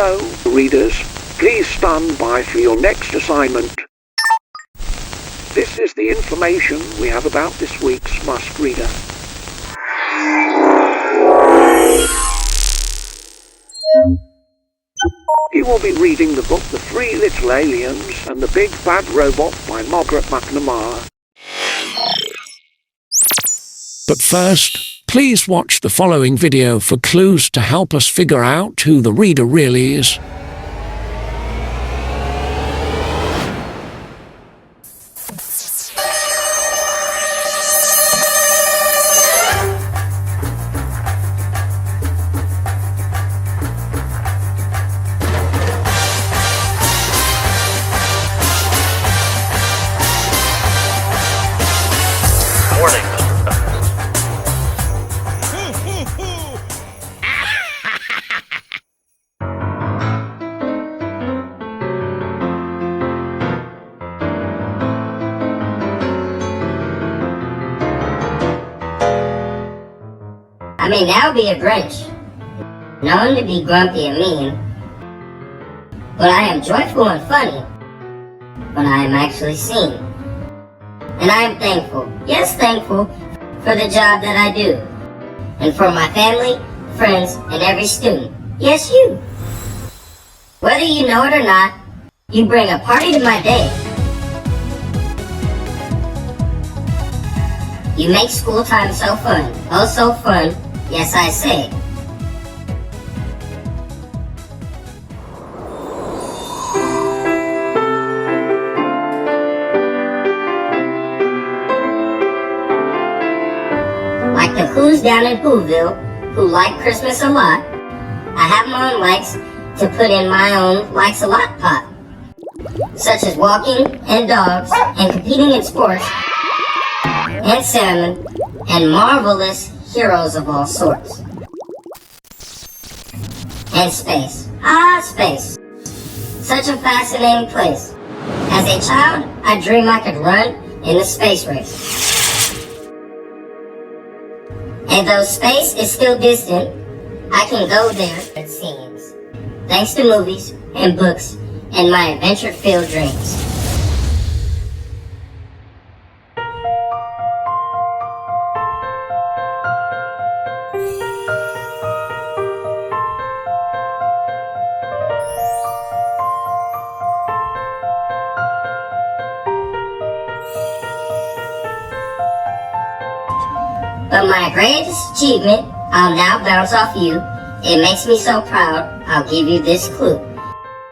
Hello, readers. Please stand by for your next assignment. This is the information we have about this week's Must Reader. You will be reading the book The Three Little Aliens and the Big Bad Robot by Margaret McNamara. But first, please watch the following video for clues to help us figure out who the reader really is. Morning, Mr. Fast. I may now be a Grinch, known to be grumpy and mean, but I am joyful and funny when I am actually seen. And I am thankful, yes thankful, for the job that I do, and for my family, friends, and every student, yes you. Whether you know it or not, you bring a party to my day. You make school time so fun, oh so fun, yes I say. Like the Who's down in Whoville, who like Christmas a lot, I have my own likes to put in my own likes a lot pot, such as walking and dogs and competing in sports and salmon and marvelous heroes of all sorts. And space. Ah, space. Such a fascinating place. As a child, I dreamed I could run in the space race. And though space is still distant, I can go there, it seems, thanks to movies and books and my adventure-filled dreams. But my greatest achievement, I'll now bounce off you. It makes me so proud, I'll give you this clue.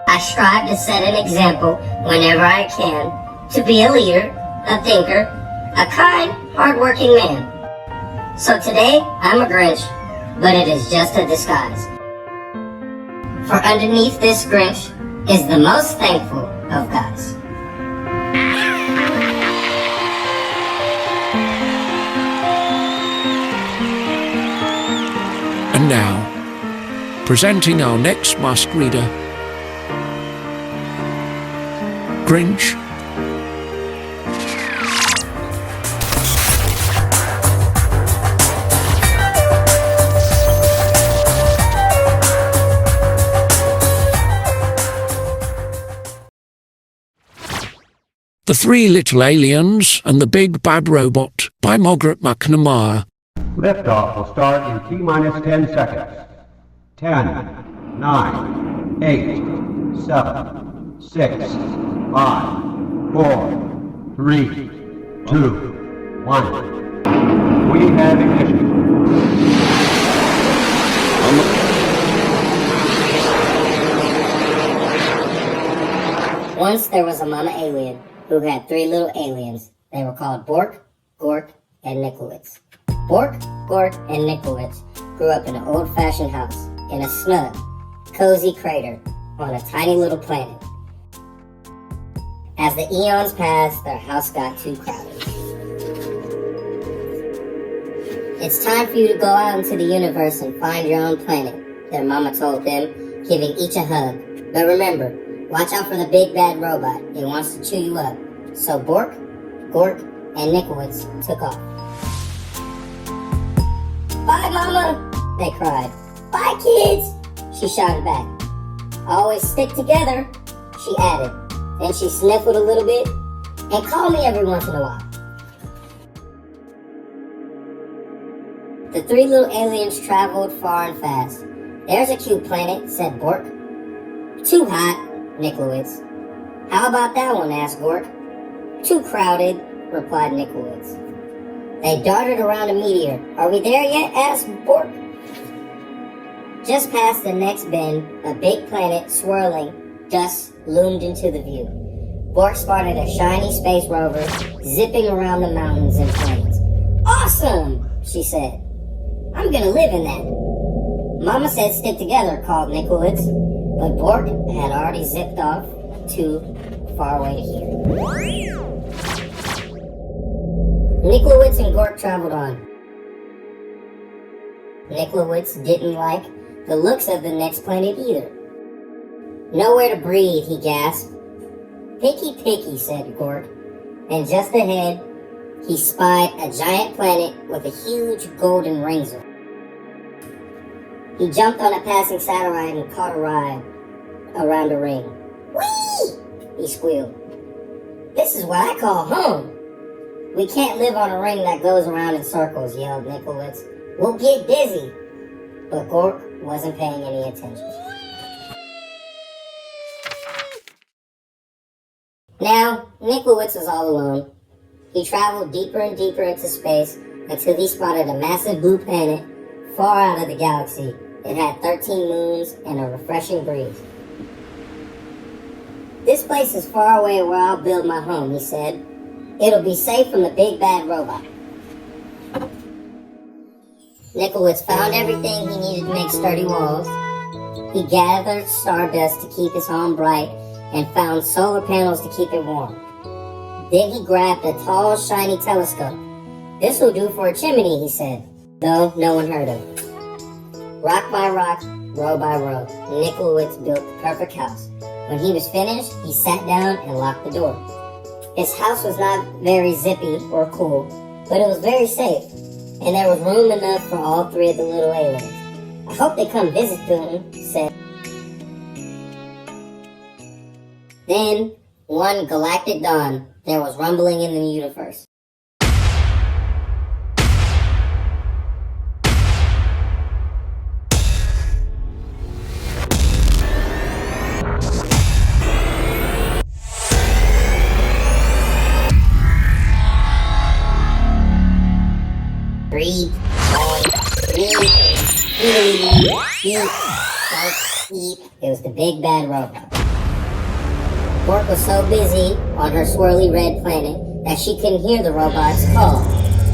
I strive to set an example whenever I can, to be a leader, a thinker, a kind, hard-working man. So today, I'm a Grinch, but it is just a disguise. For underneath this Grinch is the most thankful of guys. And now, presenting our next Must Reader, Grinch. The Three Little Aliens and the Big Bad Robot by Margaret McNamara. Liftoff will start in T-minus 10 seconds. 10, 9, 8, 7, 6, 5, 4, 3, 2, 1. We have ignition. Once there was a mama alien who had three little aliens. They were called Bork, Gork, and Nikolitz. Bork, Gork, and Nikolitz grew up in an old-fashioned house in a snug, cozy crater on a tiny little planet. As the eons passed, their house got too crowded. It's time for you to go out into the universe and find your own planet, their mama told them, giving each a hug. But remember, watch out for the big bad robot. It wants to chew you up. So Bork, Gork, and Nikolitz took off. Bye, Mama, they cried. Bye, kids, she shouted back. always stick together, she added. Then she sniffled a little bit and called me every once in a while. The three little aliens traveled far and fast. There's a cute planet, said Bork. Too hot, Niklowitz. How about that one, asked Gork. Too crowded, replied Niklowitz. They darted around a meteor. Are we there yet, asked Bork. Just past the next bend, a big planet swirling dust loomed into the view. Bork spotted a shiny space rover zipping around the mountains and plains. Awesome, she said. I'm gonna live in that. Mama said stick together, called Niklowitz, but Bork had already zipped off too far away to hear. Niklowitz and Gork traveled on. Niklowitz didn't like the looks of the next planet either. Nowhere to breathe, he gasped. Picky, picky, said Gork. And just ahead, he spied a giant planet with a huge golden rings. He jumped on a passing satellite and caught a ride around a ring. Whee! He squealed. This is what I call home. We can't live on a ring that goes around in circles, yelled Niklowitz. We'll get dizzy. But Gork wasn't paying any attention. Now, Niklowitz was all alone. He traveled deeper and deeper into space until he spotted a massive blue planet far out of the galaxy. It had 13 moons and a refreshing breeze. This place is far away where I'll build my home, he said. It'll be safe from the big bad robot. Niklowitz found everything he needed to make sturdy walls. He gathered stardust to keep his home bright and found solar panels to keep it warm. Then he grabbed a tall, shiny telescope. This will do for a chimney, he said, though no one heard him. Rock by rock, row by row, Niklowitz built the perfect house. When he was finished, he sat down and locked the door. His house was not very zippy or cool, but it was very safe, and there was room enough for all three of the little aliens. I hope they come visit soon, said. Then, one galactic dawn, there was rumbling in the universe. Breathe, eat. It was the big bad robot. Bork was so busy on her swirly red planet that she couldn't hear the robot's call.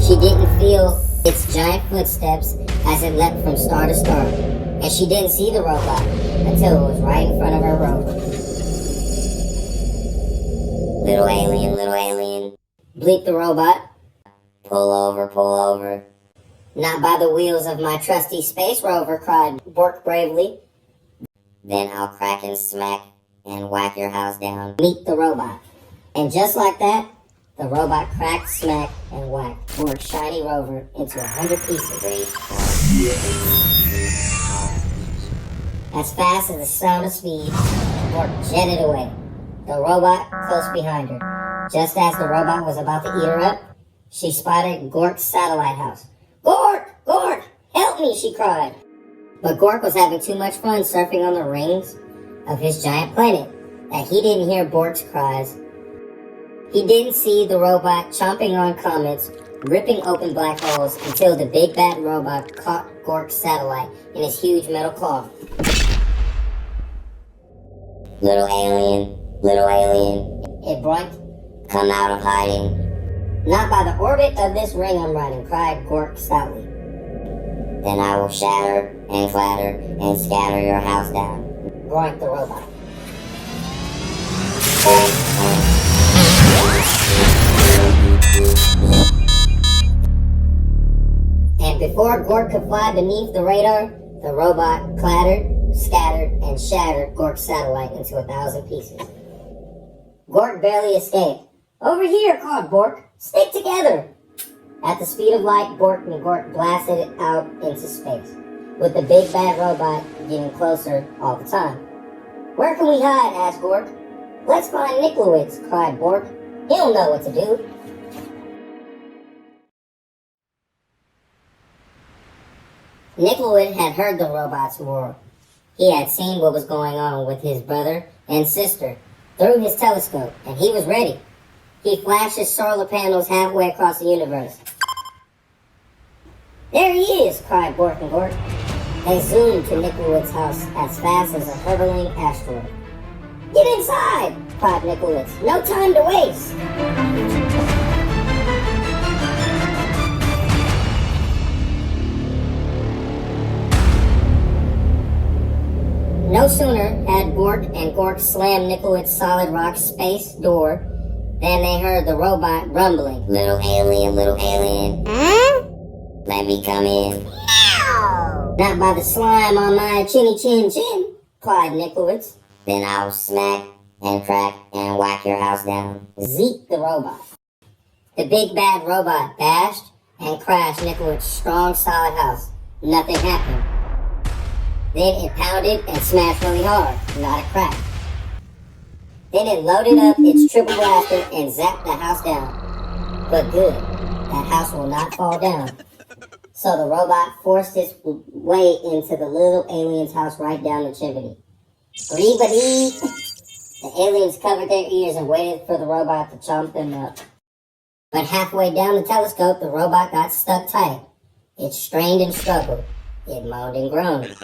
She didn't feel its giant footsteps as it leapt from star to star, and she didn't see the robot until it was right in front of her rover. Little alien, bleeped the robot. Pull over. Not by the wheels of my trusty space rover, cried Bork bravely. Then I'll crack and smack and whack your house down. Meet the robot. And just like that, the robot cracked, smacked, and whacked Bork's shiny rover into 100 pieces. As fast as the sound of speed, Bork jetted away, the robot close behind her. Just as the robot was about to eat her up, she spotted Gork's satellite house. Gork, help me, she cried. But Gork was having too much fun surfing on the rings of his giant planet that he didn't hear Bork's cries. He didn't see the robot chomping on comets, ripping open black holes until the big bad robot caught Gork's satellite in his huge metal claw. Little alien, it broinked. Come out of hiding. Not by the orbit of this ring I'm riding, cried Gork stoutly. Then I will shatter and clatter and scatter your house down, groaned the robot. And before Gork could fly beneath the radar, the robot clattered, scattered, and shattered Gork's satellite into 1,000 pieces. Gork barely escaped. Over here, called Bork. Stick together! At the speed of light, Bork and Gork blasted out into space, with the big bad robot getting closer all the time. Where can we hide? Asked Gork. Let's find Niklowitz, cried Bork. He'll know what to do. Niklowitz had heard the robots roar. He had seen what was going on with his brother and sister through his telescope, and he was ready. He flashed his solar panels halfway across the universe. There he is, cried Bork and Gork. They zoomed to Niklowitz's house as fast as a hurtling asteroid. Get inside, cried Niklowitz. No time to waste. No sooner had Bork and Gork slammed Niklowitz's solid rock space door than they heard the robot rumbling. Little alien, let me come in. Not by the slime on my chinny chin chin, cried Niklowitz. Then I'll smack and crack and whack your house down. Zeke the robot. The big bad robot bashed and crashed Niklowitz's strong solid house. Nothing happened. Then it pounded and smashed really hard, not a crack. Then it loaded up its triple blaster and zapped the house down. But good, that house will not fall down. So the robot forced its way into the little alien's house right down the chimney. Glee-ba-dee! The aliens covered their ears and waited for the robot to chomp them up. But halfway down the telescope, the robot got stuck tight. It strained and struggled. It moaned and groaned.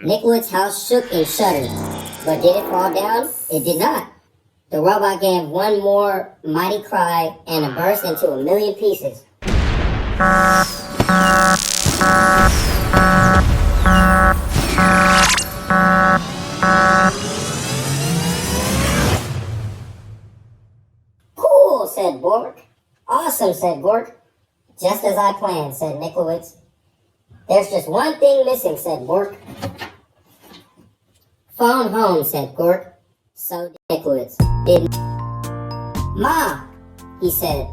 Niklowitz's house shook and shuddered. But did it fall down? It did not. The robot gave one more mighty cry and it burst into a million pieces. Cool, said Bork. Awesome, said Gork. Just as I planned, said Niklowitz. There's just one thing missing, said Bork. Phone home, said Gork. So did Niklowitz. Ma, he said.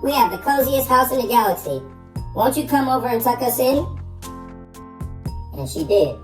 We have the coziest house in the galaxy. Won't you come over and tuck us in? And she did.